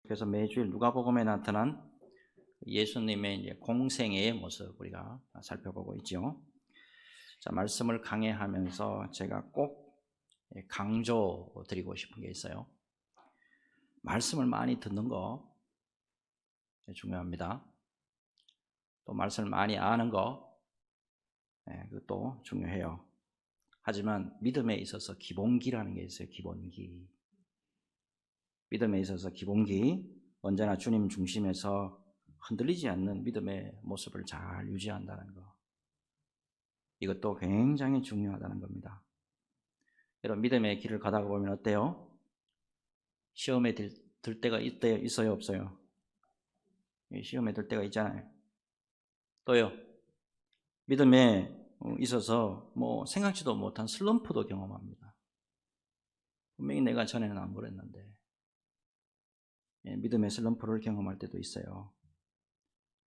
그래서 매주일 누가복음에 나타난 예수님의 이제 공생애의 모습 우리가 살펴보고 있죠. 자, 말씀을 강해하면서 제가 꼭 강조 드리고 싶은 게 있어요. 말씀을 많이 듣는 거 중요합니다. 또 말씀을 많이 아는 거 그것도 중요해요. 하지만 믿음에 있어서 기본기라는 게 있어요. 기본기. 믿음에 있어서 기본기, 언제나 주님 중심에서 흔들리지 않는 믿음의 모습을 잘 유지한다는 거, 이것도 굉장히 중요하다는 겁니다. 여러분, 믿음의 길을 가다가 보면 어때요? 시험에 들 때가 있어요, 없어요? 시험에 들 때가 있잖아요. 또요, 믿음에 있어서 생각지도 못한 슬럼프도 경험합니다. 분명히 내가 전에는 안 그랬는데 믿음의 슬럼프를 경험할 때도 있어요.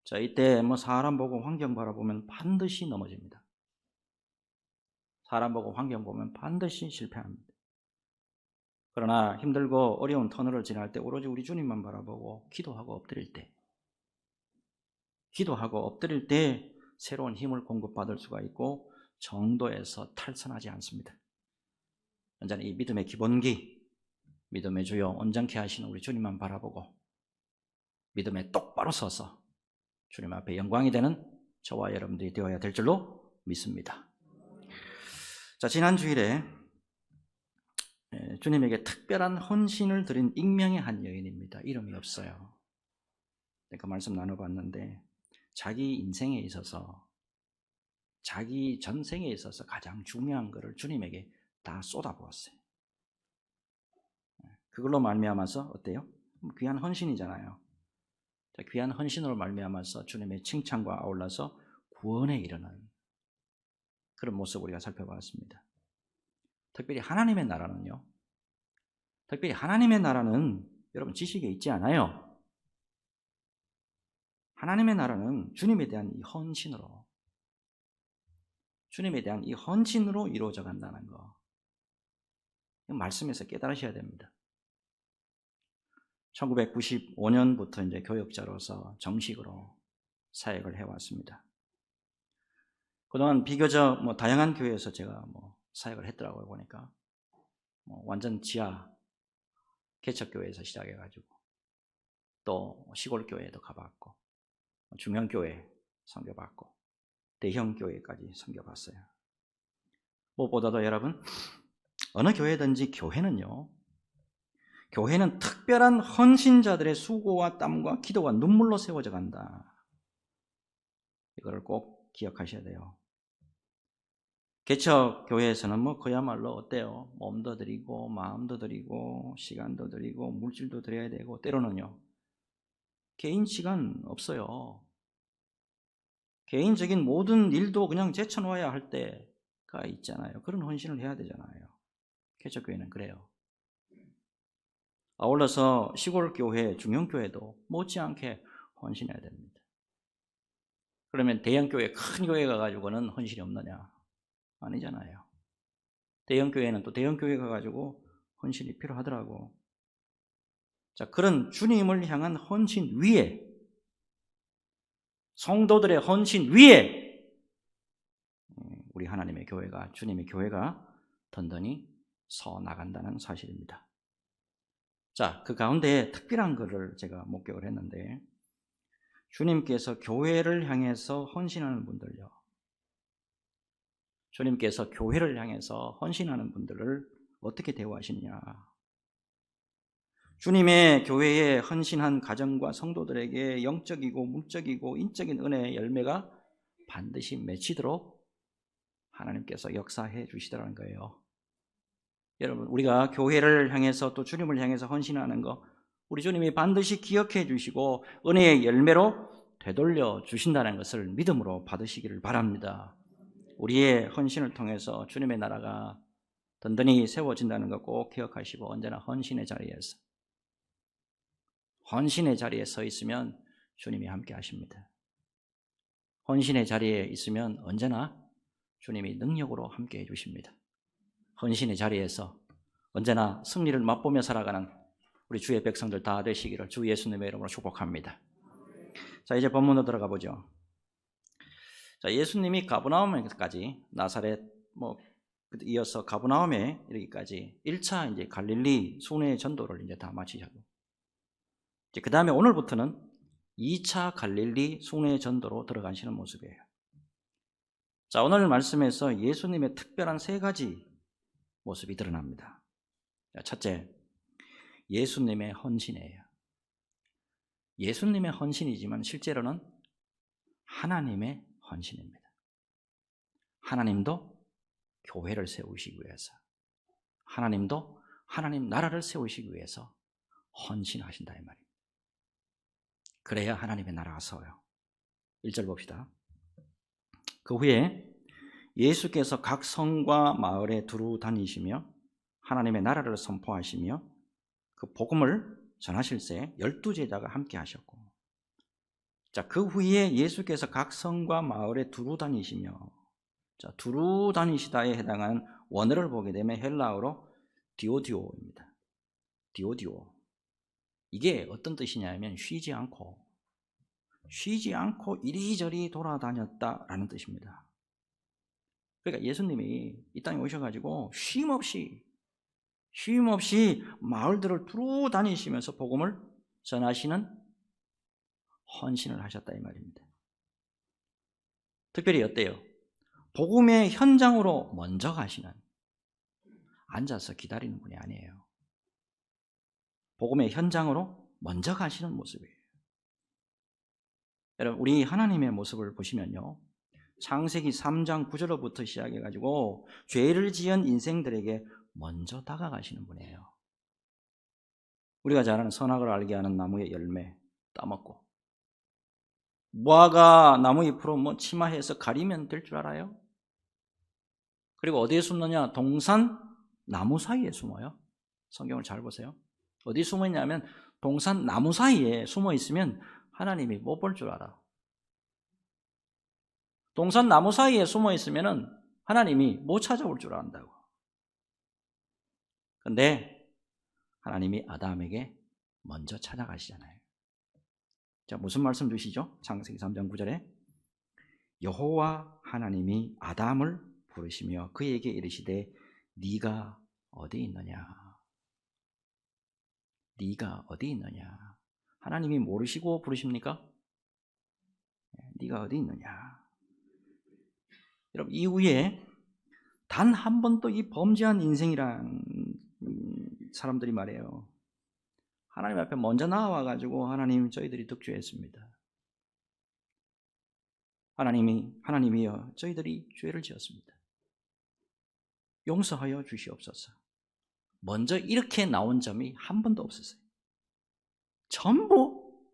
자, 이때 사람 보고 환경 바라보면 반드시 넘어집니다. 사람 보고 환경 보면 반드시 실패합니다. 그러나 힘들고 어려운 터널을 지날 때 오로지 우리 주님만 바라보고 기도하고 엎드릴 때 새로운 힘을 공급받을 수가 있고 정도에서 탈선하지 않습니다. 언제나 이 믿음의 기본기, 믿음의 주요 온전케 하시는 우리 주님만 바라보고 믿음에 똑바로 서서 주님 앞에 영광이 되는 저와 여러분들이 되어야 될 줄로 믿습니다. 자, 지난 주일에 주님에게 특별한 헌신을 드린 익명의 한 여인입니다. 이름이 없어요. 그 말씀 나눠봤는데 자기 인생에 있어서, 자기 전생에 있어서 가장 중요한 것을 주님에게 다 쏟아부었어요. 그걸로 말미암아서 어때요? 귀한 헌신이잖아요. 귀한 헌신으로 말미암아서 주님의 칭찬과 아울러서 구원에 이르는 그런 모습을 우리가 살펴봤습니다. 특별히 하나님의 나라는요, 여러분 지식에 있지 않아요. 하나님의 나라는 주님에 대한 이 헌신으로, 이루어져 간다는 거, 말씀에서 깨달으셔야 됩니다. 1995년부터 이제 교역자로서 정식으로 사역을 해왔습니다. 그동안 비교적 다양한 교회에서 제가 사역을 했더라고요. 보니까 완전 지하 개척교회에서 시작해가지고 또 시골교회에도 가봤고 중형교회 섬겨봤고 대형교회까지 섬겨봤어요. 무엇보다도 여러분, 어느 교회든지 교회는 특별한 헌신자들의 수고와 땀과 기도와 눈물로 세워져 간다. 이거를 꼭 기억하셔야 돼요. 개척교회에서는 그야말로 어때요? 몸도 드리고 마음도 드리고 시간도 드리고 물질도 드려야 되고 때로는요 개인 시간 없어요. 개인적인 모든 일도 그냥 제쳐놓아야 할 때가 있잖아요. 그런 헌신을 해야 되잖아요. 개척교회는 그래요. 아울러서 시골교회, 중형교회도 못지않게 헌신해야 됩니다. 그러면 대형교회, 큰 교회 가가지고는 헌신이 없느냐? 아니잖아요. 대형교회는 또 대형교회 가가지고 헌신이 필요하더라고. 자, 그런 주님을 향한 헌신 위에, 성도들의 헌신 위에 우리 하나님의 교회가, 주님의 교회가 든든히 서 나간다는 사실입니다. 자, 그 가운데 특별한 것을 제가 목격을 했는데, 주님께서 교회를 향해서 헌신하는 분들요, 주님께서 교회를 향해서 헌신하는 분들을 어떻게 대우하시느냐? 주님의 교회에 헌신한 가정과 성도들에게 영적이고 물적이고 인적인 은혜의 열매가 반드시 맺히도록 하나님께서 역사해 주시더라는 거예요. 여러분, 우리가 교회를 향해서 또 주님을 향해서 헌신하는 거, 우리 주님이 반드시 기억해 주시고 은혜의 열매로 되돌려 주신다는 것을 믿음으로 받으시기를 바랍니다. 우리의 헌신을 통해서 주님의 나라가 든든히 세워진다는 거 꼭 기억하시고, 언제나 헌신의 자리에 서 있으면 주님이 함께 하십니다. 헌신의 자리에 있으면 언제나 주님이 능력으로 함께 해주십니다. 헌신의 자리에서 언제나 승리를 맛보며 살아가는 우리 주의 백성들 다 되시기를 주 예수님의 이름으로 축복합니다. 자, 이제 본문으로 들어가 보죠. 자, 예수님이 가버나움에까지 나사렛 이어서 가버나움에 이르기까지 1차 이제 갈릴리 순회 전도를 이제 다 마치셨고, 이제 그 다음에 오늘부터는 2차 갈릴리 순회 전도로 들어가시는 모습이에요. 자, 오늘 말씀에서 예수님의 특별한 3가지 모습이 드러납니다. 자, 첫째, 예수님의 헌신이에요. 예수님의 헌신이지만 실제로는 하나님의 헌신입니다. 하나님도 교회를 세우시기 위해서, 하나님도 하나님 나라를 세우시기 위해서 헌신하신다 이 말입니다. 그래야 하나님의 나라가 서요. 1절 봅시다. 그 후에 예수께서 각 성과 마을에 두루 다니시며 하나님의 나라를 선포하시며 그 복음을 전하실새 12제자가 함께 하셨고, 자, 그 후에 예수께서 각 성과 마을에 두루 다니시며, 자, 두루 다니시다에 해당하는 원어를 보게 되면 헬라어로 디오디오입니다. 디오디오. 이게 어떤 뜻이냐면 쉬지 않고 이리저리 돌아다녔다라는 뜻입니다. 그러니까 예수님이 이 땅에 오셔가지고 쉼 없이 마을들을 두루 다니시면서 복음을 전하시는 헌신을 하셨다 이 말입니다. 특별히 어때요? 복음의 현장으로 먼저 가시는, 앉아서 기다리는 분이 아니에요. 복음의 현장으로 먼저 가시는 모습이에요. 여러분, 우리 하나님의 모습을 보시면요, 창세기 3장 9절로부터 시작해가지고 죄를 지은 인생들에게 먼저 다가가시는 분이에요. 우리가 잘 아는 선악을 알게 하는 나무의 열매 따먹고, 무화과 나무 잎으로 치마해서 가리면 될 줄 알아요? 그리고 어디에 숨느냐? 동산 나무 사이에 숨어요. 성경을 잘 보세요. 어디 숨어 있냐면 동산 나무 사이에 숨어 있으면 하나님이 못 볼 줄 알아. 동산 나무 사이에 숨어 있으면 하나님이 못 찾아올 줄 안다고. 그런데 하나님이 아담에게 먼저 찾아가시잖아요. 자, 무슨 말씀 주시죠? 창세기 3장 9절에 여호와 하나님이 아담을 부르시며 그에게 이르시되 네가 어디 있느냐? 네가 어디 있느냐? 하나님이 모르시고 부르십니까? 네가 어디 있느냐? 여러분, 이후에 단 한 번도 이 범죄한 인생이란 사람들이 말해요, 하나님 앞에 먼저 나와가지고 하나님 저희들이 득죄했습니다. 하나님이여 저희들이 죄를 지었습니다. 용서하여 주시옵소서. 먼저 이렇게 나온 점이 한 번도 없었어요. 전부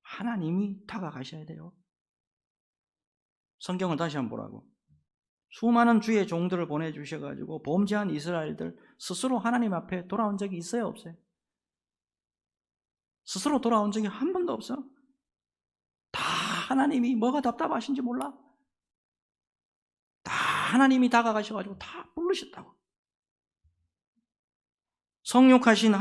하나님이 다가가셔야 돼요. 성경을 다시 한번 보라고. 수많은 주의 종들을 보내주셔가지고 범죄한 이스라엘들 스스로 하나님 앞에 돌아온 적이 있어요, 없어요? 스스로 돌아온 적이 한 번도 없어. 다 하나님이 뭐가 답답하신지 몰라. 다 하나님이 다가가셔가지고 다 부르셨다고. 성육하신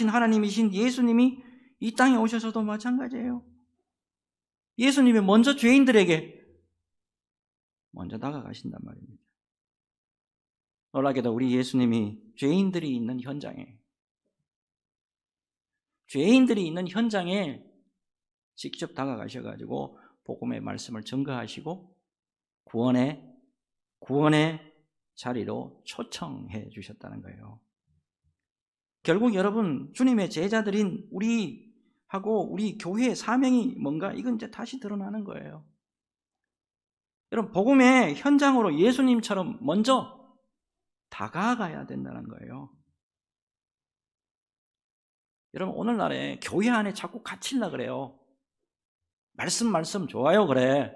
하나님이신 예수님이 이 땅에 오셔서도 마찬가지예요. 예수님이 먼저 죄인들에게 먼저 다가가신단 말입니다. 놀랍게도 우리 예수님이 죄인들이 있는 현장에 직접 다가가셔가지고 복음의 말씀을 증거하시고 구원의 자리로 초청해 주셨다는 거예요. 결국 여러분, 주님의 제자들인 우리하고 우리 교회의 사명이 뭔가, 이건 이제 다시 드러나는 거예요. 여러분, 복음의 현장으로 예수님처럼 먼저 다가가야 된다는 거예요. 여러분, 오늘날에 교회 안에 자꾸 갇히려 그래요. 말씀 좋아요, 그래.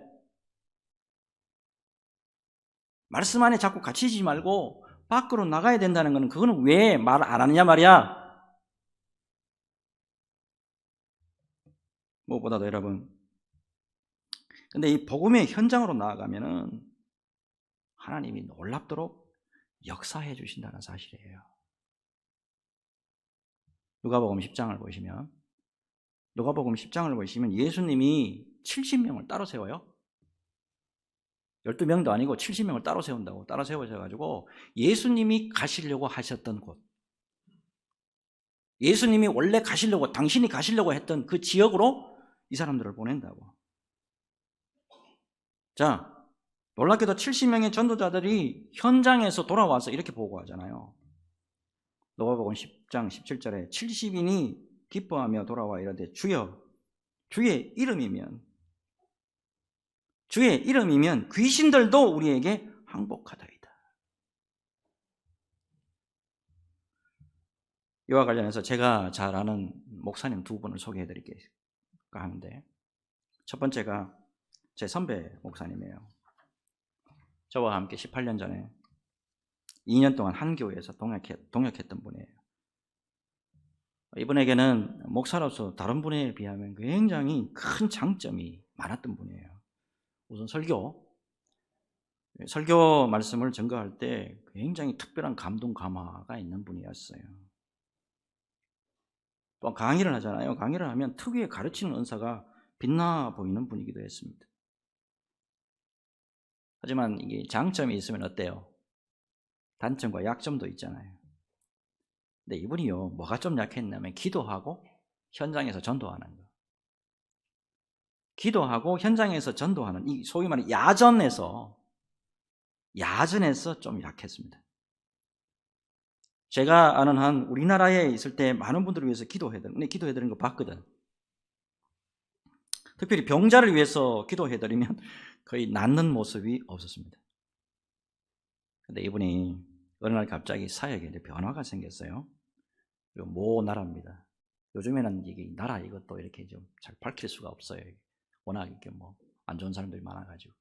말씀 안에 자꾸 갇히지 말고 밖으로 나가야 된다는 거는, 그거는 왜 말 안 하느냐 말이야. 무엇보다도 여러분, 근데 이 복음의 현장으로 나아가면은 하나님이 놀랍도록 역사해 주신다는 사실이에요. 누가복음 10장을 보시면 예수님이 70명을 따로 세워요. 12명도 아니고 70명을 따로 세운다고. 따로 세워져가지고 예수님이 가시려고 하셨던 곳, 예수님이 원래 가시려고, 당신이 가시려고 했던 그 지역으로 이 사람들을 보낸다고. 자, 놀랍게도 70명의 전도자들이 현장에서 돌아와서 이렇게 보고하잖아요. 누가복음 10장 17절에 70인이 기뻐하며 돌아와 이르되 주여, 주의 이름이면 귀신들도 우리에게 항복하더이다. 이와 관련해서 제가 잘 아는 목사님 두 분을 소개해 드릴까 하는데, 첫 번째가 제 선배 목사님이에요. 저와 함께 18년 전에 2년 동안 한 교회에서 동역했던 분이에요. 이분에게는 목사로서 다른 분에 비하면 굉장히 큰 장점이 많았던 분이에요. 우선 설교 말씀을 전가할 때 굉장히 특별한 감동 감화가 있는 분이었어요. 또 강의를 하잖아요. 강의를 하면 특유의 가르치는 은사가 빛나 보이는 분이기도 했습니다. 하지만 이게 장점이 있으면 어때요? 단점과 약점도 있잖아요. 근데 이분이요, 뭐가 좀 약했냐면 기도하고 현장에서 전도하는 거. 기도하고 현장에서 전도하는, 이 소위 말해 야전에서 좀 약했습니다. 제가 아는 한 우리나라에 있을 때 많은 분들을 위해서 기도해드리는 거 봤거든. 특별히 병자를 위해서 기도해드리면 거의 낫는 모습이 없었습니다. 근데 이분이 어느 날 갑자기 사역에 변화가 생겼어요. 그리고 모 나라입니다. 요즘에는 이게 나라 이것도 이렇게 좀 잘 밝힐 수가 없어요. 워낙 이렇게 뭐 안 좋은 사람들이 많아가지고.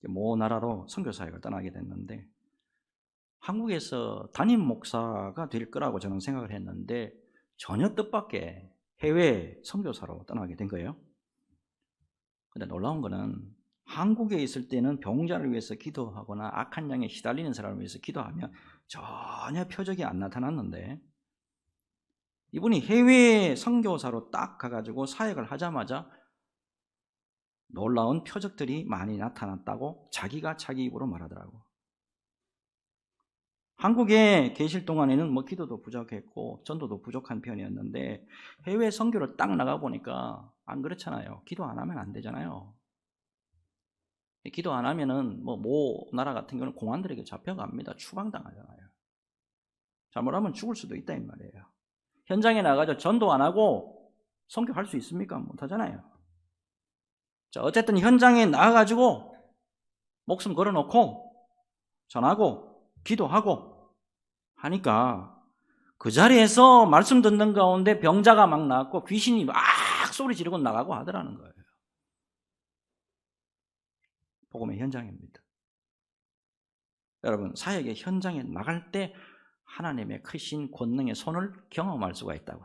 모 나라로 선교 사역을 떠나게 됐는데, 한국에서 담임 목사가 될 거라고 저는 생각을 했는데 전혀 뜻밖의 해외 선교사로 떠나게 된 거예요. 근데 놀라운 거는 한국에 있을 때는 병자를 위해서 기도하거나 악한 영에 시달리는 사람을 위해서 기도하면 전혀 표적이 안 나타났는데, 이분이 해외 선교사로 딱 가가지고 사역을 하자마자 놀라운 표적들이 많이 나타났다고 자기가 자기 입으로 말하더라고. 한국에 계실 동안에는 뭐 기도도 부족했고 전도도 부족한 편이었는데, 해외 선교를 딱 나가 보니까 안 그렇잖아요. 기도 안 하면 안 되잖아요. 기도 안 하면은 모 나라 같은 경우는 공안들에게 잡혀갑니다. 추방당하잖아요. 잘못하면 죽을 수도 있다 이 말이에요. 현장에 나가서 전도 안 하고 선교할 수 있습니까? 못 하잖아요. 자, 어쨌든 현장에 나가가지고 목숨 걸어놓고 전하고 기도하고 하니까 그 자리에서 말씀 듣는 가운데 병자가 막 나왔고 귀신이 막 소리 지르고 나가고 하더라는 거예요. 복음의 현장입니다. 여러분, 사역의 현장에 나갈 때 하나님의 크신 권능의 손을 경험할 수가 있다고.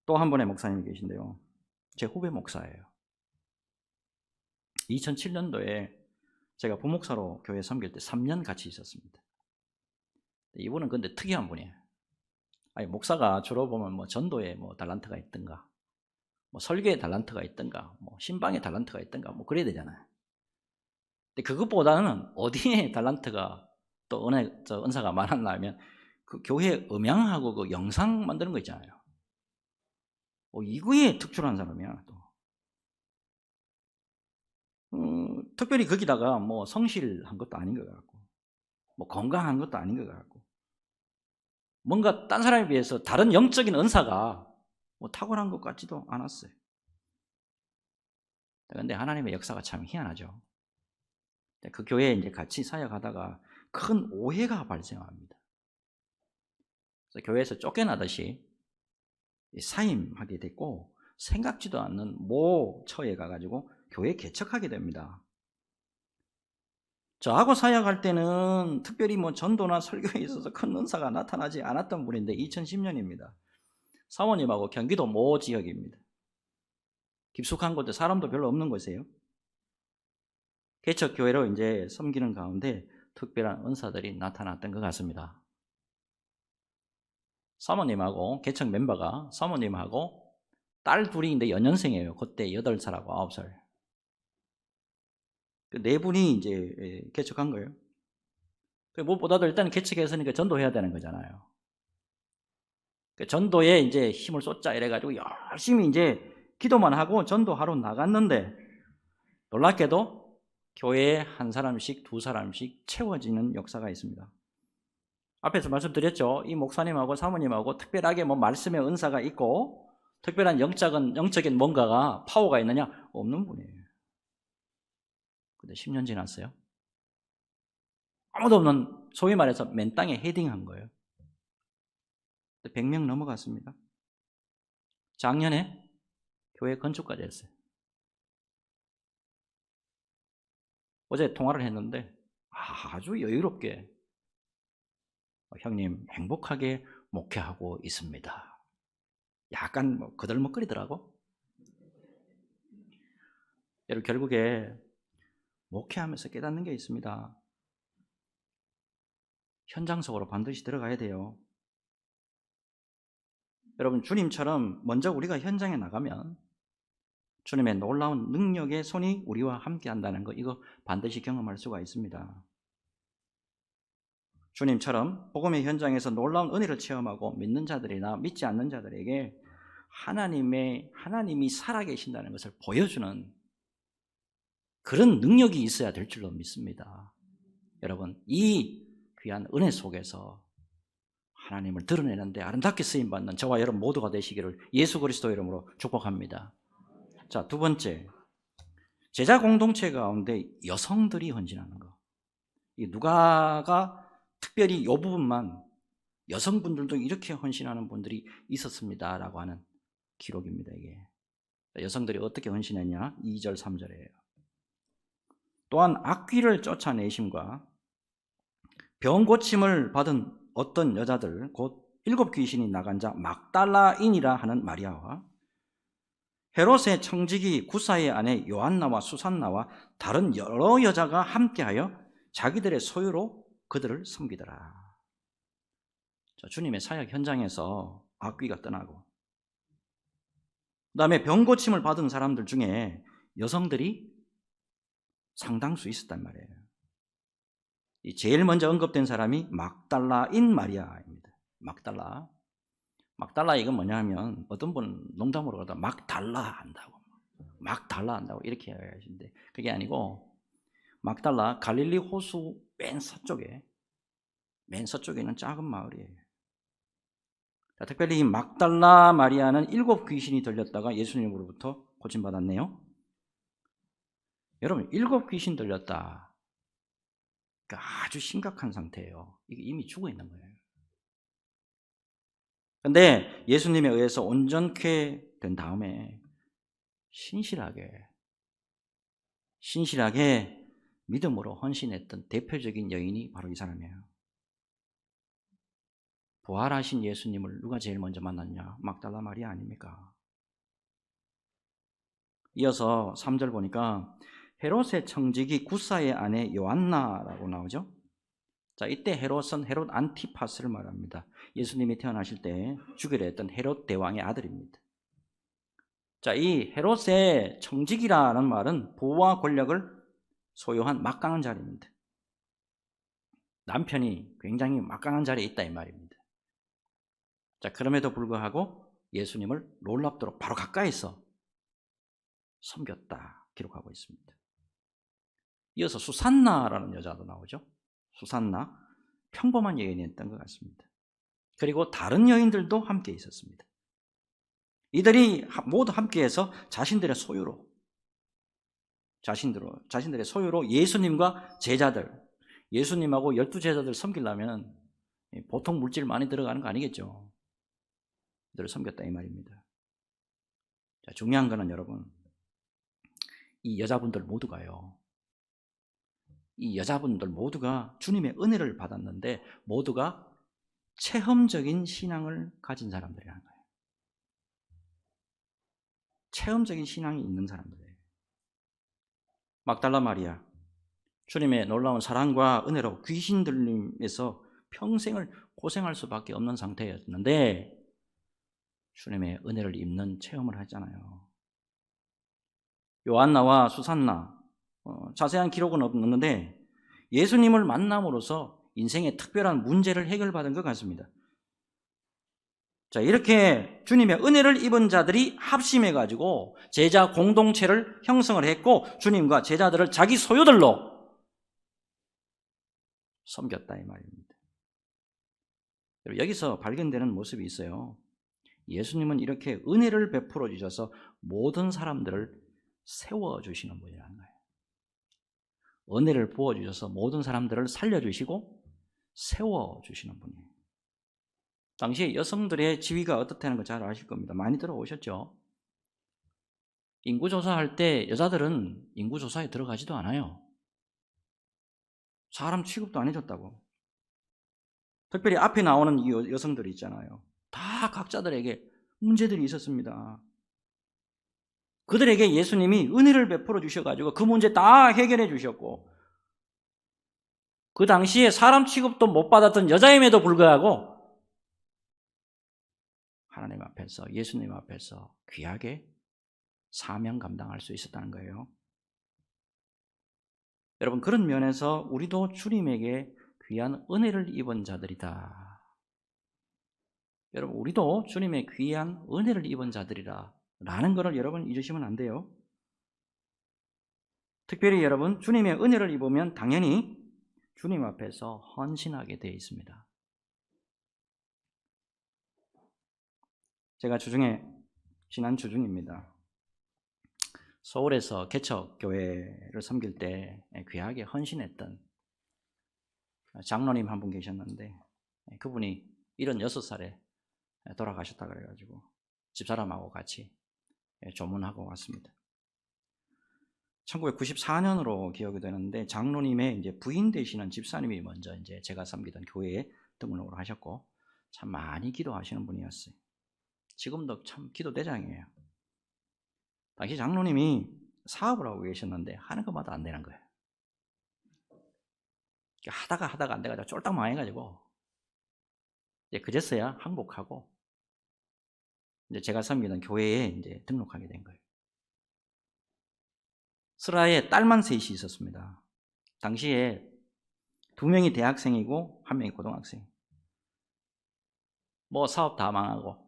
또 한 분의 목사님이 계신데요, 제 후배 목사예요. 2007년도에 제가 부목사로 교회 섬길 때 3년 같이 있었습니다. 이분은 근데 특이한 분이에요. 아니, 목사가 주로 보면 뭐 전도에 뭐 달란트가 있든가, 뭐 설교에 달란트가 있든가, 뭐 신방에 달란트가 있든가, 뭐 그래야 되잖아요. 근데 그것보다는 어디에 달란트가 또 은사가 많았나 하면 그 교회 음향하고 그 영상 만드는 거 있잖아요. 이거에 특출한 사람이야. 또 특별히 거기다가 뭐 성실한 것도 아닌 것 같고, 뭐 건강한 것도 아닌 것 같고, 뭔가 딴 사람에 비해서 다른 영적인 은사가 뭐 탁월한 것 같지도 않았어요. 그런데 하나님의 역사가 참 희한하죠. 그 교회에 이제 같이 사역하다가 큰 오해가 발생합니다. 그래서 교회에서 쫓겨나듯이 사임하게 됐고, 생각지도 않는 모 처에 가가지고 교회 개척하게 됩니다. 저하고 사역할 때는 특별히 뭐 전도나 설교에 있어서 큰 은사가 나타나지 않았던 분인데 2010년입니다. 사모님하고 경기도 모 지역입니다. 깊숙한 곳에 사람도 별로 없는 곳이에요. 개척교회로 이제 섬기는 가운데 특별한 은사들이 나타났던 것 같습니다. 사모님하고 개척 멤버가 사모님하고 딸 둘이인데 연년생이에요. 그때 8살하고 9살. 그 네 분이 이제 개척한 거예요. 무엇보다도 일단 개척했으니까 전도해야 되는 거잖아요. 그 전도에 이제 힘을 쏟자 이래가지고 열심히 이제 기도만 하고 전도하러 나갔는데 놀랍게도 교회에 한 사람씩 두 사람씩 채워지는 역사가 있습니다. 앞에서 말씀드렸죠. 이 목사님하고 사모님하고 특별하게 뭐 말씀의 은사가 있고 특별한 영적인 뭔가가 파워가 있느냐? 없는 분이에요. 근데 10년 지났어요. 아무도 없는 소위 말해서 맨 땅에 헤딩한 거예요. 100명 넘어갔습니다. 작년에 교회 건축까지 했어요. 어제 통화를 했는데 아주 여유롭게 형님 행복하게 목회하고 있습니다. 약간 뭐 거들먹거리더라고. 여러분 결국에 목회하면서 깨닫는 게 있습니다. 현장 속으로 반드시 들어가야 돼요. 여러분 주님처럼 먼저 우리가 현장에 나가면 주님의 놀라운 능력의 손이 우리와 함께 한다는 거 이거 반드시 경험할 수가 있습니다. 주님처럼 복음의 현장에서 놀라운 은혜를 체험하고 믿는 자들이나 믿지 않는 자들에게 하나님이 살아계신다는 것을 보여주는 그런 능력이 있어야 될 줄로 믿습니다. 여러분 이 귀한 은혜 속에서 하나님을 드러내는데 아름답게 쓰임받는 저와 여러분 모두가 되시기를 예수 그리스도 이름으로 축복합니다. 자, 두 번째, 제자 공동체 가운데 여성들이 헌신하는 거. 이 누가가 특별히 이 부분만 여성분들도 이렇게 헌신하는 분들이 있었습니다라고 하는 기록입니다. 이게 여성들이 어떻게 헌신했냐? 2절 3절이에요. 또한 악귀를 쫓아내심과 병 고침을 받은 어떤 여자들 곧 7 귀신이 나간 자 막달라인이라 하는 마리아와 헤롯의 청지기 구사의 아내 요한나와 수산나와 다른 여러 여자가 함께하여 자기들의 소유로 그들을 섬기더라. 자, 주님의 사역 현장에서 악귀가 떠나고 그 다음에 병 고침을 받은 사람들 중에 여성들이 상당수 있었단 말이에요. 제일 먼저 언급된 사람이 막달라인 마리아입니다. 막달라 이건 뭐냐면 어떤 분은 농담으로 그러다 막 달라 한다고 이렇게 하시는데 그게 아니고 막달라 갈릴리 호수 맨 서쪽에 있는 작은 마을이에요. 자, 특별히 이 막달라 마리아는 7 귀신이 들렸다가 예수님으로부터 고침받았네요. 여러분 7 귀신 들렸다. 그러니까 아주 심각한 상태예요. 이게 이미 죽어 있는 거예요. 그런데 예수님에 의해서 온전케 된 다음에 신실하게 믿음으로 헌신했던 대표적인 여인이 바로 이 사람이에요. 부활하신 예수님을 누가 제일 먼저 만났냐? 막달라 마리아 아닙니까? 이어서 3절 보니까 헤롯의 청지기 구사의 아내 요한나라고 나오죠. 자, 이때 헤롯은 헤롯 안티파스를 말합니다. 예수님이 태어나실 때 죽이려 했던 헤롯 대왕의 아들입니다. 자, 이 헤롯의 청지기라는 말은 부와 권력을 소유한 막강한 자리입니다. 남편이 굉장히 막강한 자리에 있다 이 말입니다. 자, 그럼에도 불구하고 예수님을 놀랍도록 바로 가까이서 섬겼다 기록하고 있습니다. 이어서 수산나라는 여자도 나오죠. 수산나, 평범한 여인이었던 것 같습니다. 그리고 다른 여인들도 함께 있었습니다. 이들이 모두 함께해서 자신들의 소유로 예수님과 제자들, 예수님하고 12제자들 섬기려면 보통 물질 많이 들어가는 거 아니겠죠. 이들을 섬겼다 이 말입니다. 자, 중요한 거는 여러분, 이 여자분들 모두가 주님의 은혜를 받았는데 모두가 체험적인 신앙을 가진 사람들이라는 거예요. 체험적인 신앙이 있는 사람들이에요. 막달라 마리아, 주님의 놀라운 사랑과 은혜로 귀신 들림에서 평생을 고생할 수밖에 없는 상태였는데 주님의 은혜를 입는 체험을 하잖아요. 요한나와 수산나, 자세한 기록은 없는데 예수님을 만남으로써 인생의 특별한 문제를 해결받은 것 같습니다. 자, 이렇게 주님의 은혜를 입은 자들이 합심해가지고 제자 공동체를 형성을 했고 주님과 제자들을 자기 소유들로 섬겼다 이 말입니다. 여기서 발견되는 모습이 있어요. 예수님은 이렇게 은혜를 베풀어 주셔서 모든 사람들을 세워주시는 분이라는 거예요. 은혜를 부어주셔서 모든 사람들을 살려주시고 세워주시는 분이에요. 당시에 여성들의 지위가 어떻다는 걸 잘 아실 겁니다. 많이 들어오셨죠? 인구조사할 때 여자들은 인구조사에 들어가지도 않아요. 사람 취급도 안 해줬다고. 특별히 앞에 나오는 이 여성들이 있잖아요. 다 각자들에게 문제들이 있었습니다. 그들에게 예수님이 은혜를 베풀어 주셔가지고 그 문제 다 해결해 주셨고 그 당시에 사람 취급도 못 받았던 여자임에도 불구하고 하나님 앞에서 예수님 앞에서 귀하게 사명 감당할 수 있었다는 거예요. 여러분 그런 면에서 우리도 주님에게 귀한 은혜를 입은 자들이다. 여러분 우리도 주님의 귀한 은혜를 입은 자들이라 라는 것을 여러분 잊으시면 안 돼요. 특별히 여러분 주님의 은혜를 입으면 당연히 주님 앞에서 헌신하게 되어 있습니다. 제가 주중에 지난 주중입니다. 서울에서 개척교회를 섬길 때 귀하게 헌신했던 장로님 한 분 계셨는데 그분이 76살에 돌아가셨다 그래가지고 집사람하고 같이 조문하고 왔습니다. 1994년으로 기억이 되는데 장로님의 이제 부인 되시는 집사님이 먼저 이제 제가 섬기던 교회에 등록을 하셨고 참 많이 기도하시는 분이었어요. 지금도 참 기도대장이에요. 당시 장로님이 사업을 하고 계셨는데 하는 것마다 안 되는 거예요. 하다가 안 돼가지고 쫄딱 망해가지고 이제 그제서야 항복하고 이제 제가 섬기던 교회에 이제 등록하게 된 거예요. 스라에 딸만 셋이 있었습니다. 당시에 2명이 대학생이고 1명이 고등학생. 뭐 사업 다 망하고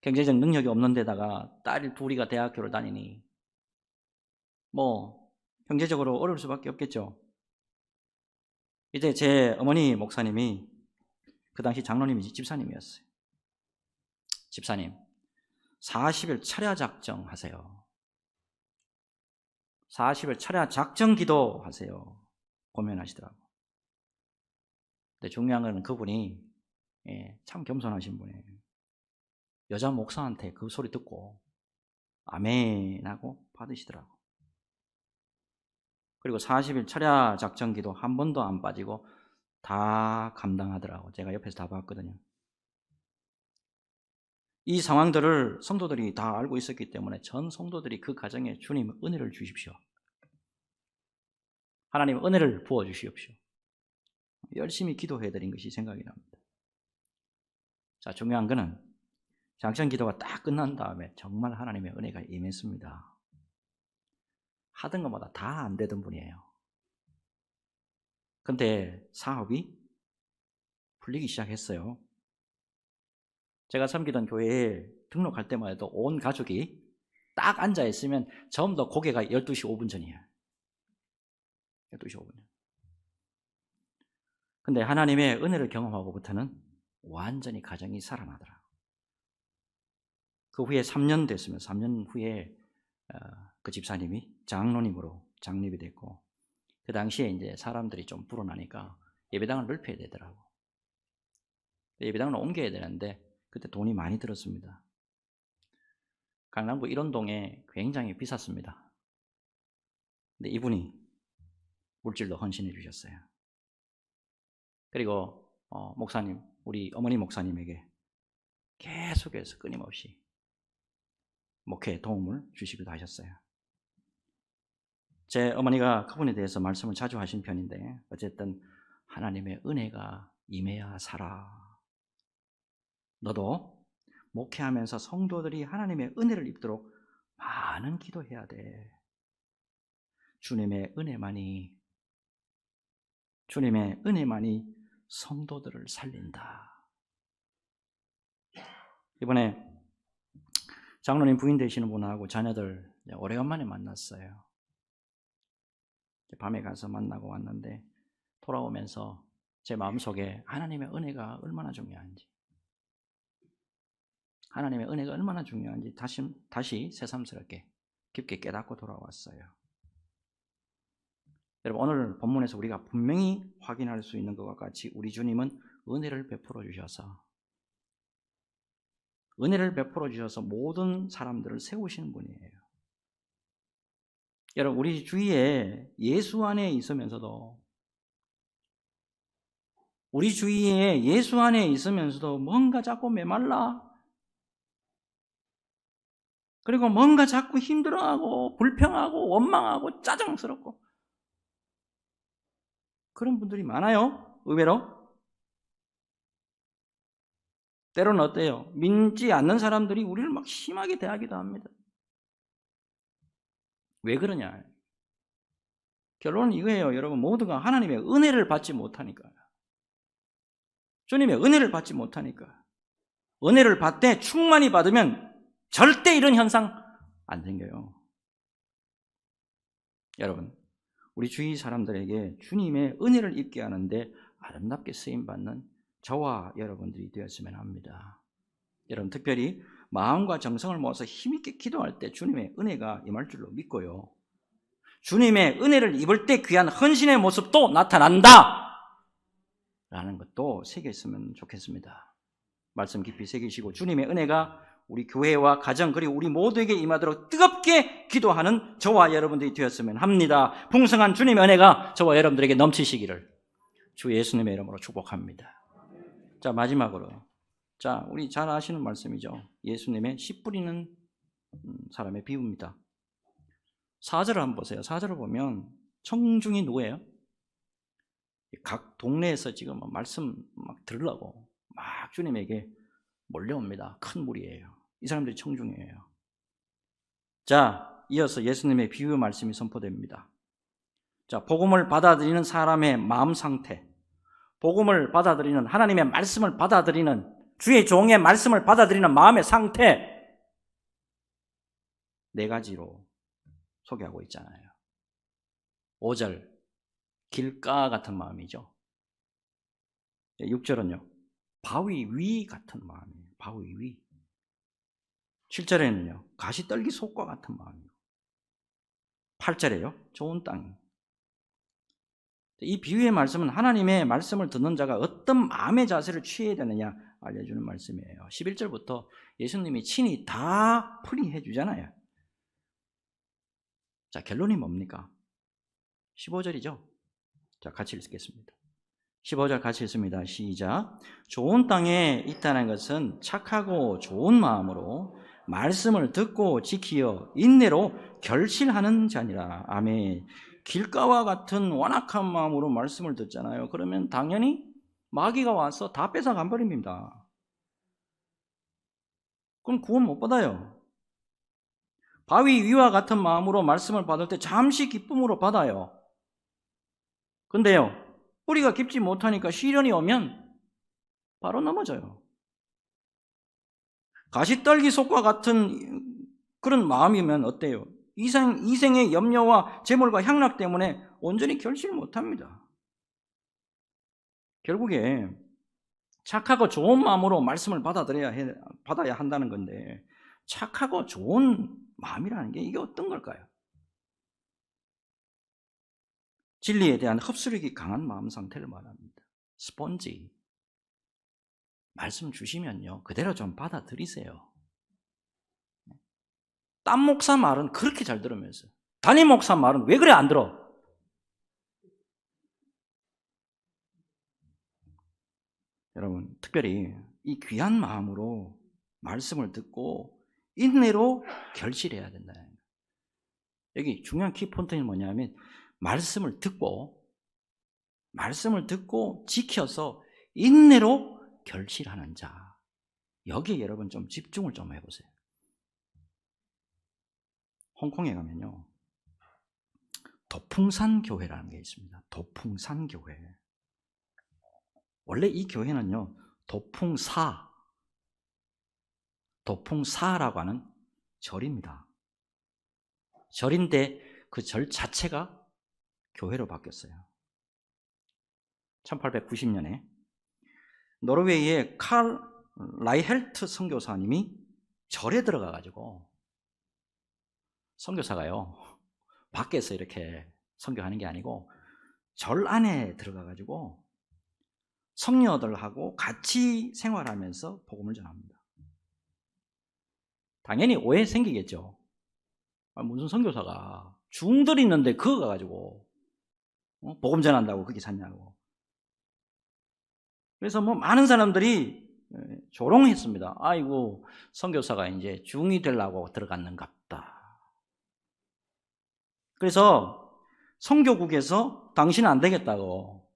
경제적 능력이 없는 데다가 딸 둘이가 대학교를 다니니 뭐 경제적으로 어려울 수밖에 없겠죠. 이제 제 어머니 목사님이 그 당시 장로님이 집사님이었어요. 집사님 40일 철야 작정 하세요. 40일 철야 작정 기도 하세요. 고면하시더라고요. 근데 중요한 건 그분이 참 겸손하신 분이에요. 여자 목사한테 그 소리 듣고 아멘 하고 받으시더라고요. 그리고 40일 철야 작정 기도 한 번도 안 빠지고 다 감당하더라고요. 제가 옆에서 다 봤거든요. 이 상황들을 성도들이 다 알고 있었기 때문에 전 성도들이 그 가정에 주님 은혜를 주십시오. 하나님 은혜를 부어주시옵시오. 열심히 기도해드린 것이 생각이 납니다. 자, 중요한 것은 작정 기도가 딱 끝난 다음에 정말 하나님의 은혜가 임했습니다. 하던 것마다 다 안 되던 분이에요. 근데 사업이 풀리기 시작했어요. 제가 섬기던 교회에 등록할 때만 해도 온 가족이 딱 앉아있으면 전부 다 고개가 12시 5분 전이에요. 12시 5분 전. 근데 하나님의 은혜를 경험하고부터는 완전히 가정이 살아나더라. 그 후에 3년 됐으면 3년 후에 그 집사님이 장로님으로 장립이 됐고 그 당시에 이제 사람들이 좀 불어나니까 예배당을 넓혀야 되더라고. 예배당을 옮겨야 되는데 그때 돈이 많이 들었습니다. 강남구 일원동에 굉장히 비쌌습니다. 근데 이분이 물질도 헌신해 주셨어요. 그리고 목사님, 우리 어머니 목사님에게 계속해서 끊임없이 목회에 도움을 주시기도 하셨어요. 제 어머니가 그분에 대해서 말씀을 자주 하신 편인데 어쨌든 하나님의 은혜가 임해야 살아. 너도 목회하면서 성도들이 하나님의 은혜를 입도록 많은 기도해야 돼. 주님의 은혜만이 성도들을 살린다. 이번에 장로님 부인 되시는 분하고 자녀들 오래간만에 만났어요. 밤에 가서 만나고 왔는데 돌아오면서 제 마음속에 하나님의 은혜가 얼마나 중요한지, 하나님의 은혜가 얼마나 중요한지 다시 새삼스럽게 깊게 깨닫고 돌아왔어요. 여러분, 오늘 본문에서 우리가 분명히 확인할 수 있는 것과 같이 우리 주님은 은혜를 베풀어 주셔서 모든 사람들을 세우시는 분이에요. 여러분, 우리 주위에 예수 안에 있으면서도 뭔가 자꾸 메말라, 그리고 뭔가 자꾸 힘들어하고 불평하고 원망하고 짜증스럽고 그런 분들이 많아요. 의외로. 때로는 어때요? 믿지 않는 사람들이 우리를 막 심하게 대하기도 합니다. 왜 그러냐? 결론은 이거예요. 여러분, 모두가 하나님의 은혜를 받지 못하니까요. 주님의 은혜를 받지 못하니까. 은혜를 받되 충만히 받으면 절대 이런 현상 안 생겨요. 여러분, 우리 주위 사람들에게 주님의 은혜를 입게 하는데 아름답게 쓰임받는 저와 여러분들이 되었으면 합니다. 여러분, 특별히 마음과 정성을 모아서 힘있게 기도할 때 주님의 은혜가 임할 줄로 믿고요. 주님의 은혜를 입을 때 귀한 헌신의 모습도 나타난다! 라는 것도 새겼으면 좋겠습니다. 말씀 깊이 새기시고 주님의 은혜가 우리 교회와 가정 그리고 우리 모두에게 임하도록 뜨겁게 기도하는 저와 여러분들이 되었으면 합니다. 풍성한 주님의 은혜가 저와 여러분들에게 넘치시기를 주 예수님의 이름으로 축복합니다. 자, 마지막으로, 자, 우리 잘 아시는 말씀이죠. 예수님의 씨 뿌리는 사람의 비유입니다. 4절을 한번 보세요. 4절을 보면 청중이 누구예요? 각 동네에서 지금 말씀 막 들으려고 막 주님에게 몰려옵니다. 큰 무리예요. 이 사람들이 청중이에요. 자, 이어서 예수님의 비유 말씀이 선포됩니다. 자, 복음을 받아들이는 사람의 마음 상태, 복음을 받아들이는 하나님의 말씀을 받아들이는 주의 종의 말씀을 받아들이는 마음의 상태, 네 가지로 소개하고 있잖아요. 5절, 길가 같은 마음이죠. 6절은요, 바위 위 같은 마음이에요. 바위 위. 7절에는요, 가시떨기 속과 같은 마음이에요. 8절에요, 좋은 땅. 이 비유의 말씀은 하나님의 말씀을 듣는 자가 어떤 마음의 자세를 취해야 되느냐 알려주는 말씀이에요. 11절부터 예수님이 친히 다 풀이해 주잖아요. 자, 결론이 뭡니까? 15절이죠. 자, 같이 읽겠습니다. 15절 같이 읽습니다. 시작. 좋은 땅에 있다는 것은 착하고 좋은 마음으로 말씀을 듣고 지키어 인내로 결실하는 자니라. 아멘. 길가와 같은 완악한 마음으로 말씀을 듣잖아요. 그러면 당연히 마귀가 와서 다 뺏어가 버립니다. 그럼 구원 못 받아요. 바위 위와 같은 마음으로 말씀을 받을 때 잠시 기쁨으로 받아요. 근데요, 뿌리가 깊지 못하니까 시련이 오면 바로 넘어져요. 가시떨기 속과 같은 그런 마음이면 어때요? 이생의 염려와 재물과 향락 때문에 온전히 결실 못합니다. 결국에 착하고 좋은 마음으로 말씀을 받아야 한다는 건데, 착하고 좋은 마음이라는 게 이게 어떤 걸까요? 진리에 대한 흡수력이 강한 마음 상태를 말합니다. 스폰지. 말씀 주시면요, 그대로 좀 받아들이세요. 딴 목사 말은 그렇게 잘 들으면서 담임 목사 말은 왜 그래 안 들어? 여러분, 특별히 이 귀한 마음으로 말씀을 듣고 인내로 결실해야 된다. 여기 중요한 키포인트는 뭐냐면 말씀을 듣고 지켜서 인내로 결실하는 자. 여기에 여러분 좀 집중을 좀 해보세요. 홍콩에 가면요, 도풍산 교회라는 게 있습니다. 도풍산 교회. 원래 이 교회는요, 도풍사라고 하는 절입니다. 절인데 그 절 자체가 교회로 바뀌었어요. 1890년에 노르웨이의 칼 라이헬트 선교사님이 절에 들어가가지고, 선교사가요 밖에서 이렇게 선교하는 게 아니고 절 안에 들어가가지고 성녀들하고 같이 생활하면서 복음을 전합니다. 당연히 오해 생기겠죠. 무슨 선교사가 중들이 있는데 그거 가가지고 복음 전한다고 그게 샀냐고. 그래서 많은 사람들이 조롱했습니다. 아이고, 선교사가 이제 중이 되려고 들어갔는갑다. 그래서 선교국에서 당신은 안 되겠다고,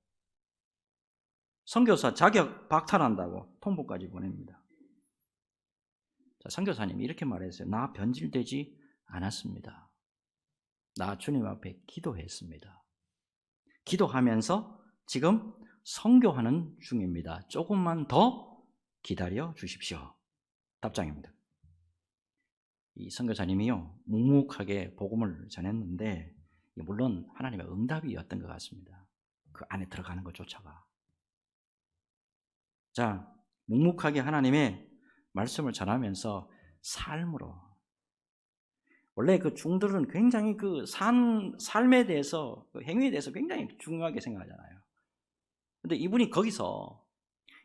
선교사 자격 박탈한다고 통보까지 보냅니다. 자, 선교사님이 이렇게 말했어요. 나 변질되지 않았습니다. 나 주님 앞에 기도했습니다. 기도하면서 지금 선교하는 중입니다. 조금만 더 기다려 주십시오. 답장입니다. 이 선교사님이요, 묵묵하게 복음을 전했는데, 물론 하나님의 응답이었던 것 같습니다. 그 안에 들어가는 것조차가. 자, 묵묵하게 하나님의 말씀을 전하면서 삶으로. 원래 그 중들은 굉장히 그 삶에 대해서, 그 행위에 대해서 굉장히 중요하게 생각하잖아요. 근데 이분이 거기서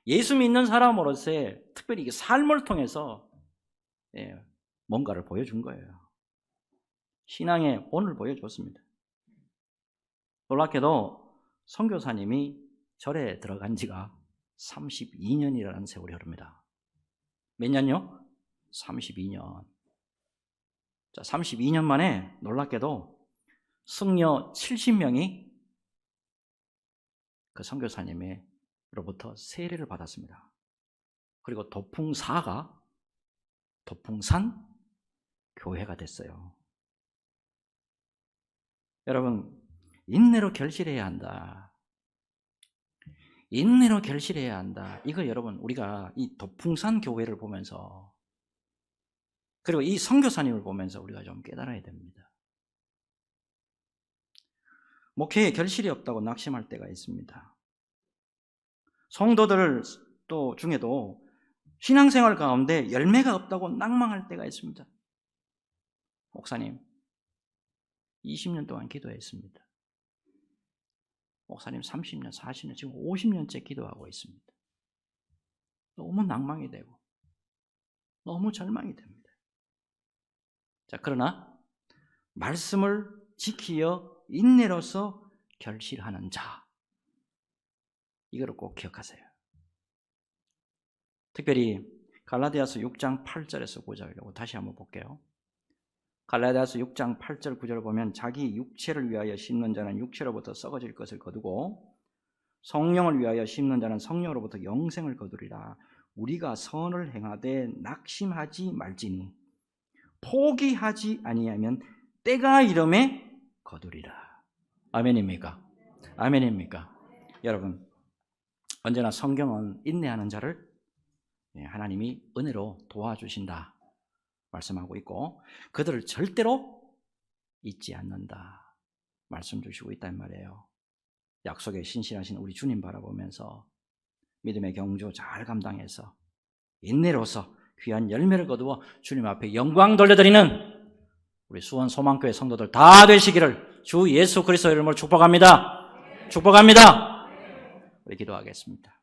예수 믿는 사람으로서의 특별히 삶을 통해서 뭔가를 보여준 거예요. 신앙의 본을 보여줬습니다. 놀랍게도 선교사님이 절에 들어간 지가 32년이라는 세월이 흐릅니다. 몇 년요? 32년. 자, 32년 만에 놀랍게도 승려 70명이 그 선교사님으로부터 세례를 받았습니다. 그리고 도풍산 교회가 됐어요. 여러분, 인내로 결실해야 한다. 인내로 결실해야 한다. 이거 여러분, 우리가 이 도풍산 교회를 보면서, 그리고 이 선교사님을 보면서 우리가 좀 깨달아야 됩니다. 목회에 결실이 없다고 낙심할 때가 있습니다. 성도들 또 중에도 신앙생활 가운데 열매가 없다고 낭망할 때가 있습니다. 목사님, 20년 동안 기도했습니다. 목사님 30년, 40년, 지금 50년째 기도하고 있습니다. 너무 낭망이 되고 너무 절망이 됩니다. 자, 그러나 말씀을 지키어 인내로서 결실하는 자, 이거를 꼭 기억하세요. 특별히 갈라디아서 6장 8절에서 9절, 이거 다시 한번 볼게요. 갈라디아서 6장 8절 9절을 보면, 자기 육체를 위하여 심는 자는 육체로부터 썩어질 것을 거두고 성령을 위하여 심는 자는 성령으로부터 영생을 거두리라. 우리가 선을 행하되 낙심하지 말지니 포기하지 아니하면 때가 이름에 거두리라. 아멘입니까? 아멘입니까? 여러분, 언제나 성경은 인내하는 자를 하나님이 은혜로 도와주신다 말씀하고 있고, 그들을 절대로 잊지 않는다 말씀 주시고 있단 말이에요. 약속에 신실하신 우리 주님 바라보면서 믿음의 경주 잘 감당해서 인내로서 귀한 열매를 거두어 주님 앞에 영광 돌려드리는 우리 수원 소망교회 성도들 다 되시기를 주 예수 그리스도의 이름으로 축복합니다. 축복합니다. 우리 기도하겠습니다.